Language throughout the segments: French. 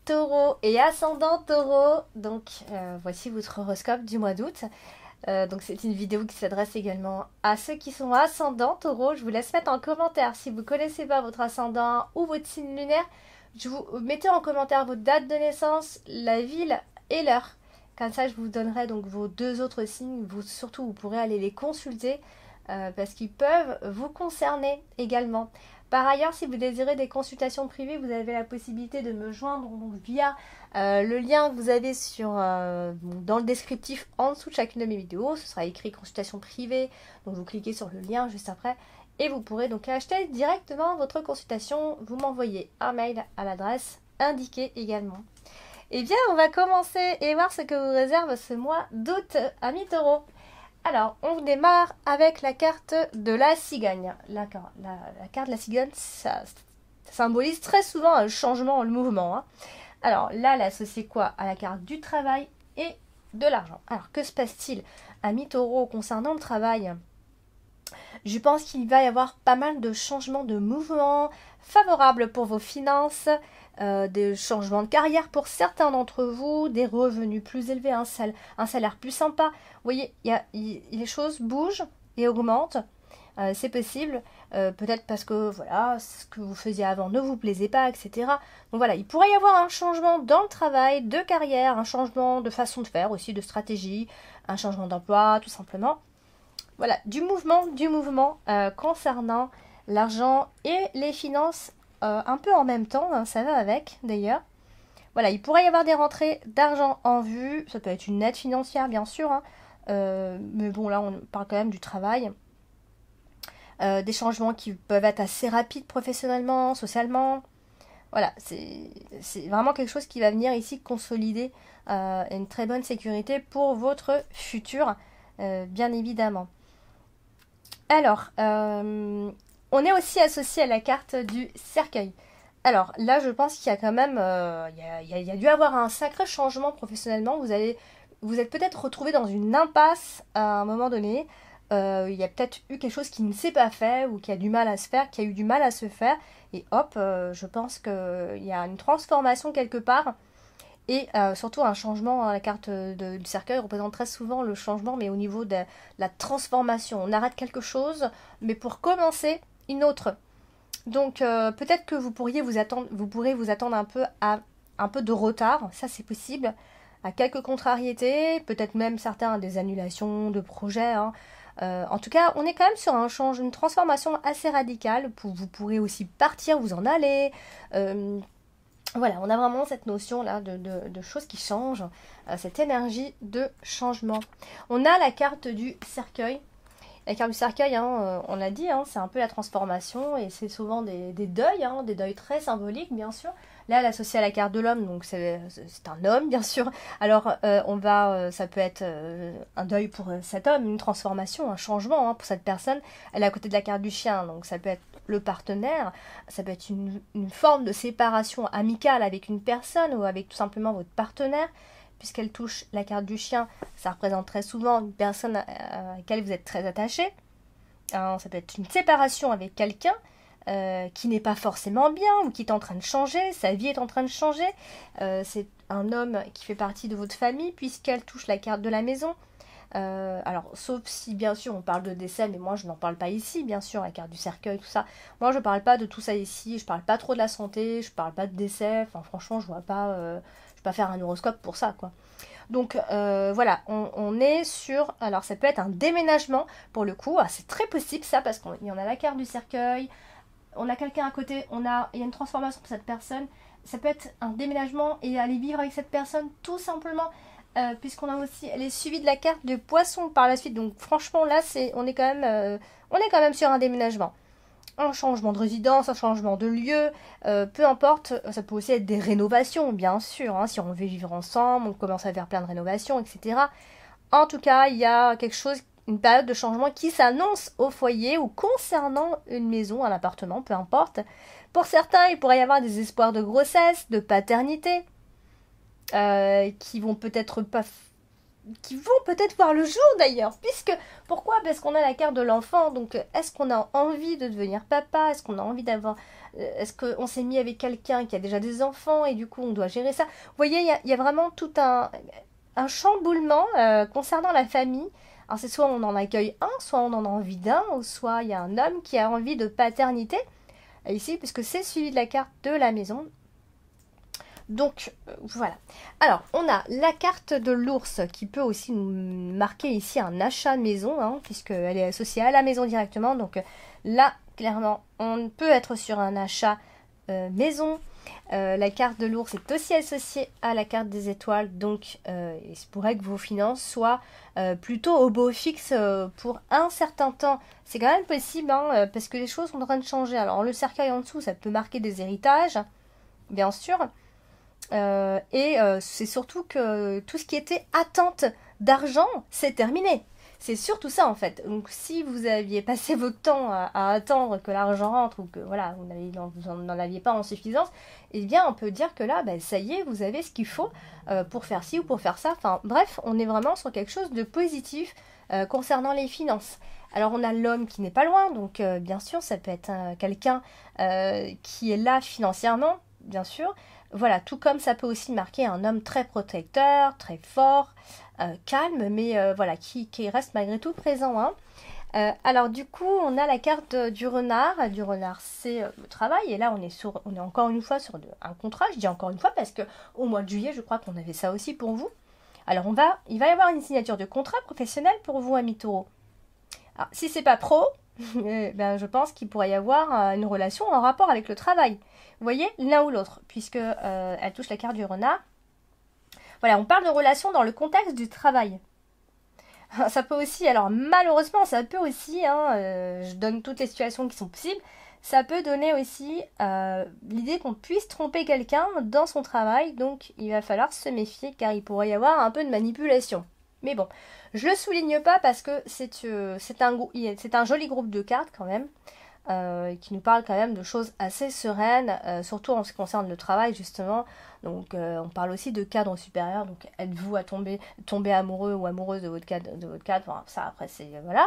Taureau et ascendant Taureau. Donc voici votre horoscope du mois d'août. Donc c'est une vidéo qui s'adresse également à ceux qui sont ascendants Taureau. Je vous laisse mettre en commentaire si vous ne connaissez pas votre ascendant ou votre signe lunaire. Je vous mettez en commentaire votre date de naissance, la ville et l'heure. Comme ça, je vous donnerai donc vos deux autres signes. Surtout, vous pourrez aller les consulter parce qu'ils peuvent vous concerner également. Par ailleurs, si vous désirez des consultations privées, vous avez la possibilité de me joindre via le lien que vous avez dans le descriptif en dessous de chacune de mes vidéos. Ce sera écrit consultation privée, donc vous cliquez sur le lien juste après et vous pourrez donc acheter directement votre consultation. Vous m'envoyez un mail à l'adresse indiquée également. Eh bien, on va commencer et voir ce que vous réserve ce mois d'août, amis Taureau. Alors, on démarre avec la carte de la cigogne. La carte de la cigogne, ça symbolise très souvent un changement, le mouvement. Alors là, elle est associée quoi? À la carte du travail et de l'argent. Alors, que se passe-t-il, amis Taureau, concernant le travail? Je pense qu'il va y avoir pas mal de changements de mouvement favorables pour vos finances, des changements de carrière pour certains d'entre vous, des revenus plus élevés, un salaire plus sympa. Vous voyez, les choses bougent et augmentent. C'est possible, peut-être parce que voilà, ce que vous faisiez avant ne vous plaisait pas, etc. Donc voilà, il pourrait y avoir un changement dans le travail, de carrière, un changement de façon de faire aussi, de stratégie, un changement d'emploi, tout simplement. Voilà, du mouvement concernant l'argent et les finances un peu en même temps, hein, ça va avec d'ailleurs. Voilà, il pourrait y avoir des rentrées d'argent en vue, ça peut être une aide financière bien sûr, hein, mais bon là on parle quand même du travail. Des changements qui peuvent être assez rapides professionnellement, socialement. Voilà, c'est vraiment quelque chose qui va venir ici consolider une très bonne sécurité pour votre futur, bien évidemment. Alors, on est aussi associé à la carte du cercueil. Alors là, je pense qu'il y a quand même, il y a dû avoir un sacré changement professionnellement. Vous êtes peut-être retrouvé dans une impasse à un moment donné. Il y a peut-être eu quelque chose qui ne s'est pas fait ou qui a du mal à se faire, qui a eu du mal à se faire. Et hop, je pense qu'il y a une transformation quelque part. Et surtout un changement, la carte du cercueil représente très souvent le changement, mais au niveau de la transformation. On arrête quelque chose, mais pour commencer une autre. Donc peut-être que vous pourrez vous attendre un peu à un peu de retard, ça c'est possible, à quelques contrariétés, peut-être même certains à des annulations de projets. Hein. En tout cas, on est quand même sur une transformation assez radicale. Vous pourrez aussi partir, vous en aller. Voilà, on a vraiment cette notion-là de choses qui changent, cette énergie de changement. On a la carte du cercueil. La carte du cercueil, hein, on l'a dit, hein, c'est un peu la transformation et c'est souvent des deuils, hein, des deuils très symboliques, bien sûr. Là, elle est associée à la carte de l'homme, donc c'est un homme, bien sûr. Alors, ça peut être un deuil pour cet homme, une transformation, un changement hein, pour cette personne. Elle est à côté de la carte du chien, donc ça peut être le partenaire, ça peut être une forme de séparation amicale avec une personne ou avec tout simplement votre partenaire. Puisqu'elle touche la carte du chien, ça représente très souvent une personne à laquelle vous êtes très attaché. Ça peut être une séparation avec quelqu'un qui n'est pas forcément bien ou qui est en train de changer, sa vie est en train de changer. C'est un homme qui fait partie de votre famille puisqu'elle touche la carte de la maison. Alors, sauf si bien sûr on parle de décès, mais moi je n'en parle pas ici, bien sûr, la carte du cercueil, tout ça. Moi je parle pas de tout ça ici, je parle pas trop de la santé, je parle pas de décès, enfin franchement je vois pas... pas faire un horoscope pour ça quoi. Donc voilà, on est sur, alors ça peut être un déménagement pour le coup, c'est très possible ça parce qu'il y en a la carte du cercueil, on a quelqu'un à côté, il y a une transformation pour cette personne, ça peut être un déménagement et aller vivre avec cette personne tout simplement puisqu'on a aussi, elle est suivie de la carte de poisson par la suite, donc franchement là on est quand même sur un déménagement. Un changement de résidence, un changement de lieu, peu importe, ça peut aussi être des rénovations, bien sûr, hein, si on veut vivre ensemble, on commence à faire plein de rénovations, etc. En tout cas, il y a quelque chose, une période de changement qui s'annonce au foyer ou concernant une maison, un appartement, peu importe. Pour certains, il pourrait y avoir des espoirs de grossesse, de paternité, qui vont peut-être pas qui vont peut-être voir le jour d'ailleurs. Pourquoi? Parce qu'on a la carte de l'enfant. Donc, est-ce qu'on a envie de devenir papa? Est-ce qu'on a envie d'avoir... Est-ce qu'on s'est mis avec quelqu'un qui a déjà des enfants et du coup, on doit gérer ça? Vous voyez, il y a vraiment tout un chamboulement concernant la famille. Alors, c'est soit on en accueille un, soit on en a envie d'un, ou soit il y a un homme qui a envie de paternité. Ici, puisque c'est suivi de la carte de la maison. Donc, voilà. Alors, on a la carte de l'ours qui peut aussi nous marquer ici un achat de maison, hein, puisqu'elle est associée à la maison directement. Donc là, clairement, on peut être sur un achat maison. La carte de l'ours est aussi associée à la carte des étoiles. Donc, il se pourrait que vos finances soient plutôt au beau fixe pour un certain temps. C'est quand même possible, hein, parce que les choses sont en train de changer. Alors, le cercueil en dessous, ça peut marquer des héritages, bien sûr. C'est surtout que tout ce qui était attente d'argent, c'est terminé. C'est surtout ça en fait. Donc si vous aviez passé votre temps à attendre que l'argent rentre ou que voilà, vous n'en aviez pas en suffisance, eh bien on peut dire que là, ça y est, vous avez ce qu'il faut pour faire ci ou pour faire ça. Enfin bref, on est vraiment sur quelque chose de positif concernant les finances. Alors on a l'homme qui n'est pas loin, donc bien sûr ça peut être quelqu'un qui est là financièrement, bien sûr. Voilà, tout comme ça peut aussi marquer un homme très protecteur, très fort, calme, mais voilà, qui reste malgré tout présent. Hein. Alors du coup, on a la carte du renard. Du renard, c'est le travail. Et là, on est encore une fois sur un contrat. Je dis encore une fois parce que au mois de juillet, je crois qu'on avait ça aussi pour vous. Alors il va y avoir une signature de contrat professionnel pour vous, amis taureaux. Alors, si c'est pas pro, je pense qu'il pourrait y avoir une relation en rapport avec le travail. Vous voyez, l'un ou l'autre, puisque elle touche la carte du renard. Voilà, on parle de relation dans le contexte du travail. Ça peut aussi, alors malheureusement, ça peut aussi, je donne toutes les situations qui sont possibles, ça peut donner aussi l'idée qu'on puisse tromper quelqu'un dans son travail, donc il va falloir se méfier car il pourrait y avoir un peu de manipulation. Mais bon, je le souligne pas parce que c'est un joli groupe de cartes quand même, qui nous parle quand même de choses assez sereines, surtout en ce qui concerne le travail justement. Donc on parle aussi de cadre supérieur, donc êtes-vous à tomber amoureux ou amoureuse de votre cadre, enfin, ça après c'est voilà,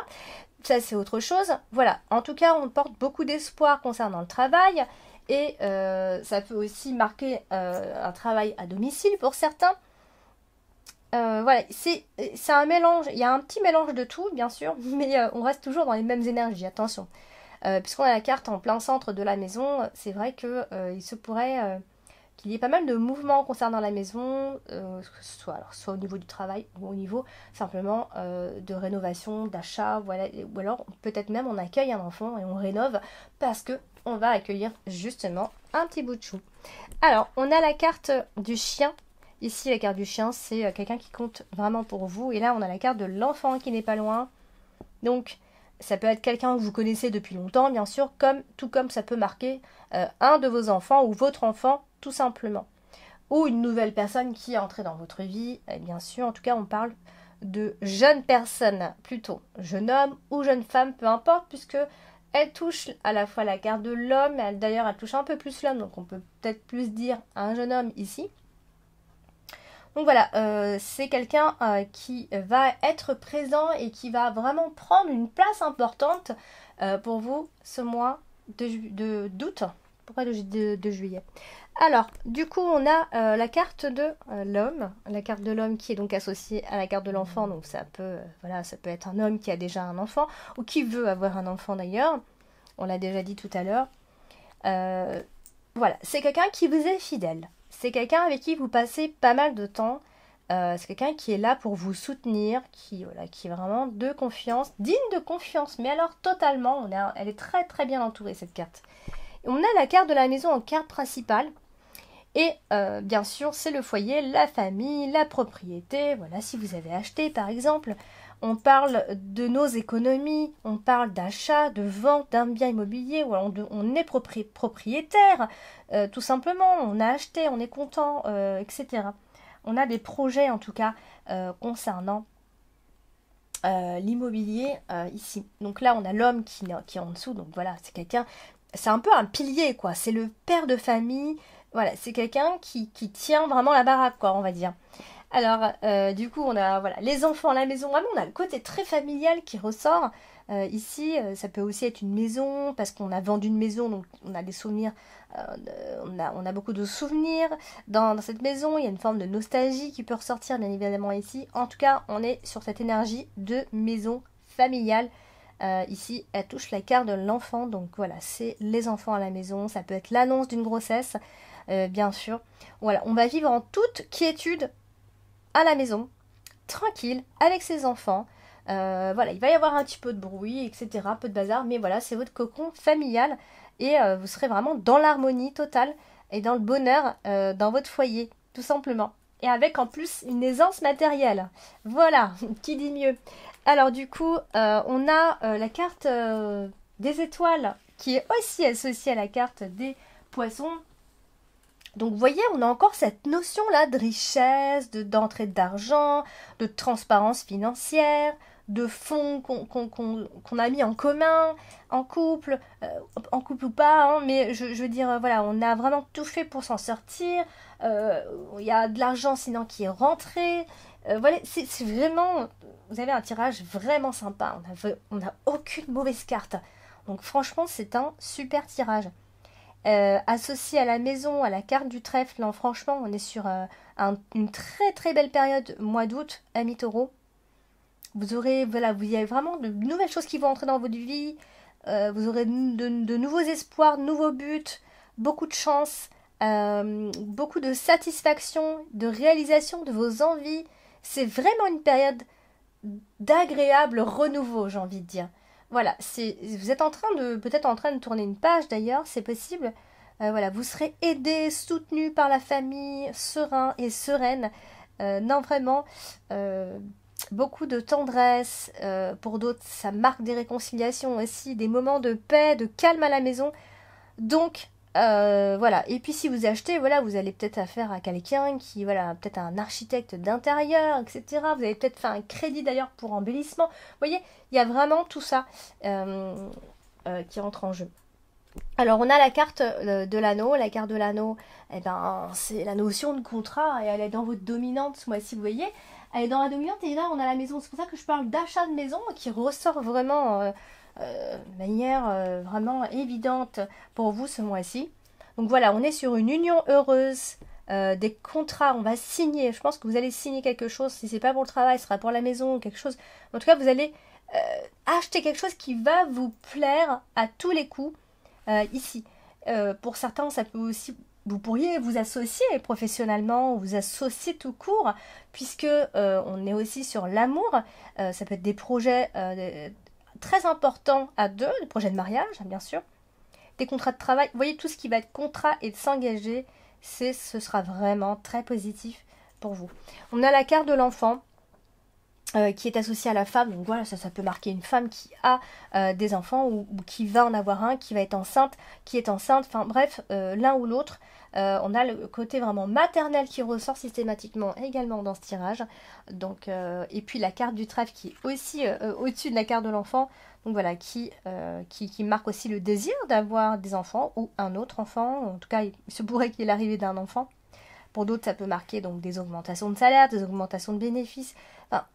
ça c'est autre chose. Voilà, en tout cas on porte beaucoup d'espoir concernant le travail et ça peut aussi marquer un travail à domicile pour certains. Voilà, c'est un mélange, il y a un petit mélange de tout bien sûr, mais on reste toujours dans les mêmes énergies, attention. Puisqu'on a la carte en plein centre de la maison, c'est vrai que il se pourrait qu'il y ait pas mal de mouvements concernant la maison, que ce soit au niveau du travail ou au niveau simplement de rénovation, d'achat, voilà, ou alors peut-être même on accueille un enfant et on rénove parce que on va accueillir justement un petit bout de chou. Alors, on a la carte du chien. Ici, la carte du chien, c'est quelqu'un qui compte vraiment pour vous. Et là, on a la carte de l'enfant qui n'est pas loin. Donc, ça peut être quelqu'un que vous connaissez depuis longtemps, bien sûr, tout comme ça peut marquer un de vos enfants ou votre enfant, tout simplement. Ou une nouvelle personne qui est entrée dans votre vie, bien sûr. En tout cas, on parle de jeune personne, plutôt. Jeune homme ou jeune femme, peu importe, puisque elle touche à la fois la carte de l'homme, d'ailleurs, elle touche un peu plus l'homme, donc on peut peut-être plus dire un jeune homme ici. Donc voilà, c'est quelqu'un qui va être présent et qui va vraiment prendre une place importante pour vous ce mois d'août. Pourquoi de juillet? Alors, du coup, on a la carte de l'homme. La carte de l'homme qui est donc associée à la carte de l'enfant. Donc ça peut être un homme qui a déjà un enfant ou qui veut avoir un enfant d'ailleurs. On l'a déjà dit tout à l'heure. Voilà, c'est quelqu'un qui vous est fidèle. C'est quelqu'un avec qui vous passez pas mal de temps. C'est quelqu'un qui est là pour vous soutenir, qui est vraiment de confiance, digne de confiance. Mais alors totalement, elle est très très bien entourée cette carte. Et on a la carte de la maison en carte principale. Et bien sûr, c'est le foyer, la famille, la propriété. Voilà, si vous avez acheté par exemple. On parle de nos économies, on parle d'achat, de vente d'un bien immobilier, où on est propriétaire, tout simplement, on a acheté, on est content, etc. On a des projets en tout cas concernant l'immobilier ici. Donc là, on a l'homme qui est en dessous, donc voilà, c'est quelqu'un, c'est un peu un pilier, quoi, c'est le père de famille, voilà, c'est quelqu'un qui tient vraiment la baraque, quoi, on va dire. Alors, du coup, on a voilà, les enfants à la maison. Vraiment, on a le côté très familial qui ressort. Ici, ça peut aussi être une maison, parce qu'on a vendu une maison, donc on a des souvenirs, on a beaucoup de souvenirs dans cette maison. Il y a une forme de nostalgie qui peut ressortir, bien évidemment, ici. En tout cas, on est sur cette énergie de maison familiale. Ici, elle touche la carte de l'enfant, donc voilà, c'est les enfants à la maison. Ça peut être l'annonce d'une grossesse, bien sûr. Voilà, on va vivre en toute quiétude à la maison, tranquille, avec ses enfants. Voilà, il va y avoir un petit peu de bruit, etc., un peu de bazar, mais voilà, c'est votre cocon familial et vous serez vraiment dans l'harmonie totale et dans le bonheur dans votre foyer, tout simplement. Et avec en plus une aisance matérielle. Voilà, qui dit mieux. Alors du coup, on a la carte des étoiles qui est aussi associée à la carte des poissons. Donc vous voyez, on a encore cette notion-là de richesse, d'entrée d'argent, de transparence financière, de fonds qu'on a mis en commun, en couple ou pas, hein, mais je veux dire, voilà, on a vraiment tout fait pour s'en sortir. Il y a de l'argent sinon qui est rentré. Voilà, c'est vraiment, vous avez un tirage vraiment sympa. On a aucune mauvaise carte. Donc franchement, c'est un super tirage. Associé à la maison, à la carte du trèfle, non, franchement, on est sur une très très belle période, mois d'août, amis taureau. Vous aurez, voilà, vous y avez vraiment de nouvelles choses qui vont entrer dans votre vie. Vous aurez de nouveaux espoirs, de nouveaux buts, beaucoup de chance, beaucoup de satisfaction, de réalisation de vos envies. C'est vraiment une période d'agréable renouveau, j'ai envie de dire. Voilà, vous êtes peut-être en train de tourner une page d'ailleurs, c'est possible. Voilà, vous serez aidé, soutenu par la famille, serein et sereine. Non, vraiment, beaucoup de tendresse. Pour d'autres, ça marque des réconciliations aussi, des moments de paix, de calme à la maison. Donc, voilà. Et puis si vous achetez, voilà, vous allez peut-être affaire à quelqu'un qui, voilà, peut-être un architecte d'intérieur, etc. Vous avez peut-être fait un crédit d'ailleurs pour embellissement. Vous voyez, il y a vraiment tout ça qui entre en jeu. Alors on a la carte de l'anneau. La carte de l'anneau, eh ben, c'est la notion de contrat et elle est dans votre dominante ce mois-ci, vous voyez. Elle est dans la dominante et là on a la maison. C'est pour ça que je parle d'achat de maison qui ressort vraiment de manière vraiment évidente pour vous ce mois-ci. Donc voilà, on est sur une union heureuse, des contrats, on va signer. Je pense que vous allez signer quelque chose. Si c'est pas pour le travail, ce sera pour la maison, quelque chose. En tout cas, vous allez acheter quelque chose qui va vous plaire à tous les coups ici. Pour certains, ça peut aussi, vous pourriez vous associer professionnellement ou vous associer tout court, puisque on est aussi sur l'amour. Ça peut être des projets très importants à deux, des projets de mariage, bien sûr, des contrats de travail. Vous voyez, tout ce qui va être contrat et de s'engager, ce sera vraiment très positif pour vous. On a la carte de l'enfant. Qui est associée à la femme, donc voilà, ça peut marquer une femme qui a des enfants ou qui va en avoir un, qui va être enceinte, qui est enceinte, enfin bref, l'un ou l'autre. On a le côté vraiment maternel qui ressort systématiquement également dans ce tirage. Donc, et puis la carte du trèfle qui est aussi au-dessus de la carte de l'enfant, donc voilà, qui marque aussi le désir d'avoir des enfants ou un autre enfant. En tout cas, il se pourrait qu'il y ait l'arrivée d'un enfant. Pour d'autres, ça peut marquer donc des augmentations de salaire, des augmentations de bénéfices. Enfin,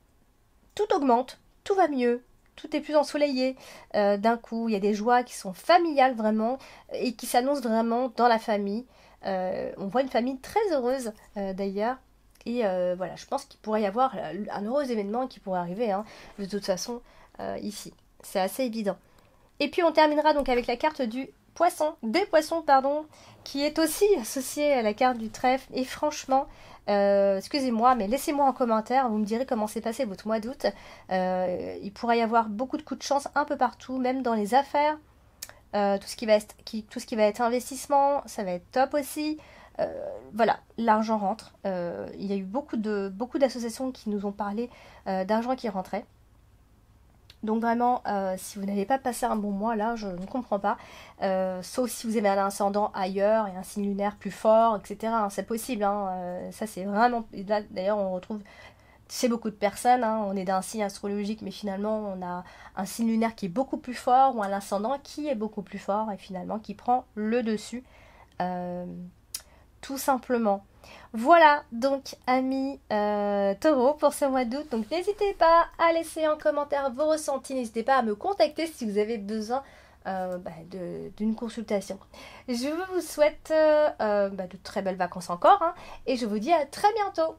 tout augmente, tout va mieux, tout est plus ensoleillé. D'un coup, il y a des joies qui sont familiales vraiment et qui s'annoncent vraiment dans la famille. On voit une famille très heureuse d'ailleurs. Et voilà, je pense qu'il pourrait y avoir un heureux événement qui pourrait arriver hein, de toute façon ici. C'est assez évident. Et puis on terminera donc avec la carte du poisson, des poissons pardon, qui est aussi associée à la carte du trèfle. Et franchement, excusez-moi, mais laissez-moi en commentaire, vous me direz comment s'est passé votre mois d'août. Il pourrait y avoir beaucoup de coups de chance un peu partout, même dans les affaires. Tout ce qui va être investissement, ça va être top aussi. Voilà, l'argent rentre. Il y a eu beaucoup d'associations qui nous ont parlé d'argent qui rentrait. Donc vraiment, si vous n'avez pas passé un bon mois, là, je ne comprends pas. Sauf si vous avez un ascendant ailleurs et un signe lunaire plus fort, etc. Hein, c'est possible. Hein, ça, c'est vraiment... Là, d'ailleurs, on retrouve chez beaucoup de personnes. Hein, on est d'un signe astrologique, mais finalement, on a un signe lunaire qui est beaucoup plus fort ou un ascendant qui est beaucoup plus fort et finalement qui prend le dessus. tout simplement. Voilà donc amis taureaux pour ce mois d'août. Donc n'hésitez pas à laisser en commentaire vos ressentis. N'hésitez pas à me contacter si vous avez besoin d'une consultation. Je vous souhaite de très belles vacances encore, hein, et je vous dis à très bientôt.